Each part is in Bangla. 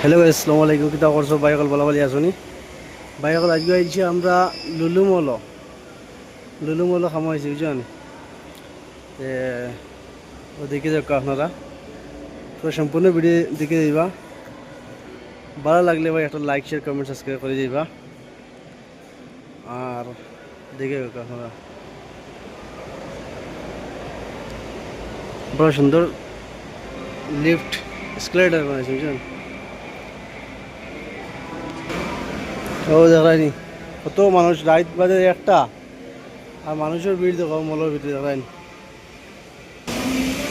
হ্যালো গাইস, আসসালামু আলাইকুম। কিতা করছো? বাইকল বলা বলি আসনি বাইকল আজকে আইছি আমরা লুলু মল খামো আইছি বুঝছেন। তে দেখে যাক আপনারা তো সম্পূর্ণ ভিডিও দেখে যাইবা। ভালো লাগলে ভাই একটা লাইক শেয়ার কমেন্ট সাবস্ক্রাইব করে যাইবা আর দেখে যাক আপনারা। বড় সুন্দর লিফট স্কেলেটার বানাইছে বুঝছেন। ও দেখায়নি কত মানুষ, রাত বাজে একটা আর মানুষের ভিড় দেখো মলের ভিতরে দেখায়নি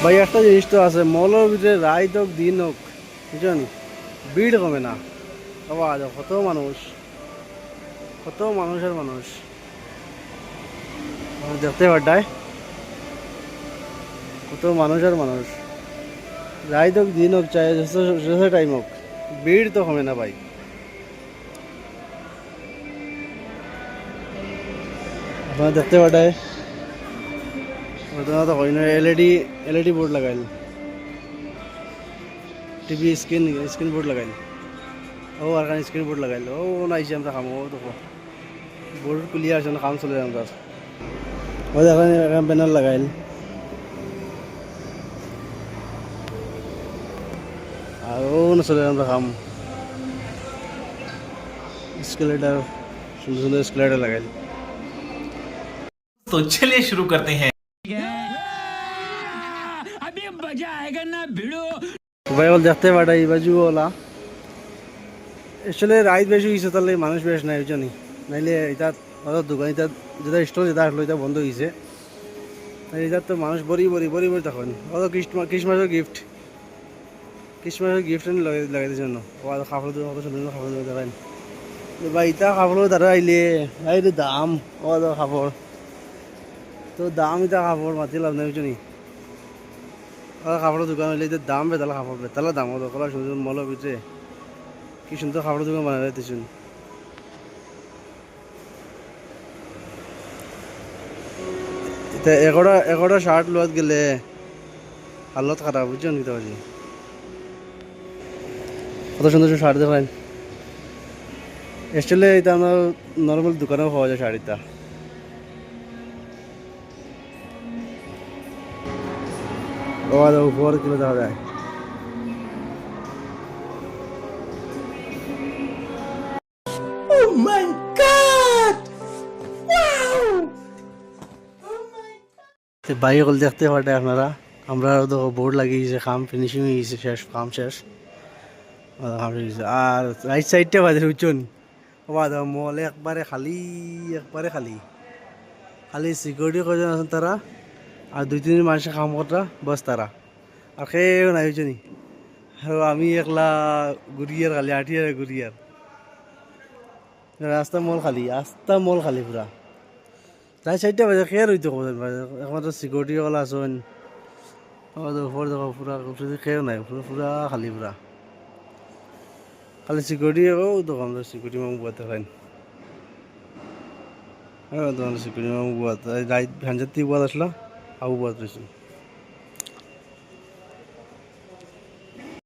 ভাই। একটা জিনিস তো আছে, মলের ভিতরে রাত হোক দিন হোক বুঝছেন, ভিড় কমে না। বাবা কত মানুষ, কত মানুষের মানুষ দেখতে পাড্ডায়, কত মানুষের মানুষ। রাত হোক দিন হোক চাই যত টাইম হোক, ভিড় তো কমে না ভাই। আপনারা দেখতে পাড্ডায় ঘটনা তো হয় না। এলইডি বোর্ড লাগাইল, টিভি স্ক্রিন বোর্ড লাগাইল। ও আর স্ক্রিন বোর্ড লাগাইল। ও নাইছে আমরা খামো তো বোর্ড ক্লিয়ার আছে না, কাম চলে আমরা। ও দেখেন এখন ব্যানার লাগাইল আর ও না চলে আমরা খাম। স্কেলেটার, সুন্দর সুন্দর স্কেলেটার লাগাইল। तो चलिए शुरू करते हैं। ভাই বল দেখতে পাঠাই বাজু ওলা আসলে রাইত বেশি হয়েছে, তাহলে মানুষ বেশ নাই বুঝনি। নাইলে এটা দোকান এটা যেটা স্টোর যেটা আসলো এটা বন্ধ হয়েছে। এটা তো মানুষ বড়ি তখন অত ক্রিসমাসের গিফট লাগাইতে জন্য কাপড় কত সুন্দর কাপড় দেখান ভাই। ইটা কাপড় তারা আইলে এই দাম অত কাপড় তো দাম, ইটা কাপড় মাতি লাভ নাই বুঝনি। কাপড়ের দোকান হইলে দাম বেতালা, কাপড় বেতালা দাম হতো কলা সুন্দর মলের ভিতরে কি সুন্দর কাপড়ের দোকান বানাই দিতেছুন। এগারোটা শার্ট লোয়াত গেলে হালত খারাপ বুঝছেন। কিতা পারছি কত সুন্দর শার্ট দেখেন। এস্টেলে এটা আমার নর্মাল দোকানেও পাওয়া যায় শাড়িটা। উপর কিলো দেখা যায়। বাইরে কল দেখতে পারে আপনারা, আমরা তো বোর্ড লাগিয়েছে, কাম ফিনিশিং হয়ে গেছে, শেষ কাম শেষ। আর রাইট সাইডটা বাজে বুঝছেন। মল একবারে খালি, একবারে খালি খালি সিকিউরিটি কজন আছেন তারা আর দুই তিন মানুষের কাম করা বস তারা, আর কেউ নাই বুঝছেনি। আর আমি একলা ঘুরিয়ার খালি আঠিয়ার ঘুরিয়ার রাস্তা মল খালি পুরা। রাইট সাইডটা বাজে খেয়ার হইতো একমাত্র সিকিউরিটি ওলা আছেন। উপর দেখো পুরা কেউ নাই, পুরা খালি পুরা খালি সিকিউরিটি। ও দোকান সিকিউরিটি মামু বুয়াতে খাইন। দোকান সিকিউরিটি মামু বুয়াত রাইট ভ্যানজার থেকে বুয়াত আসলা আবু বুয়াত রয়েছে।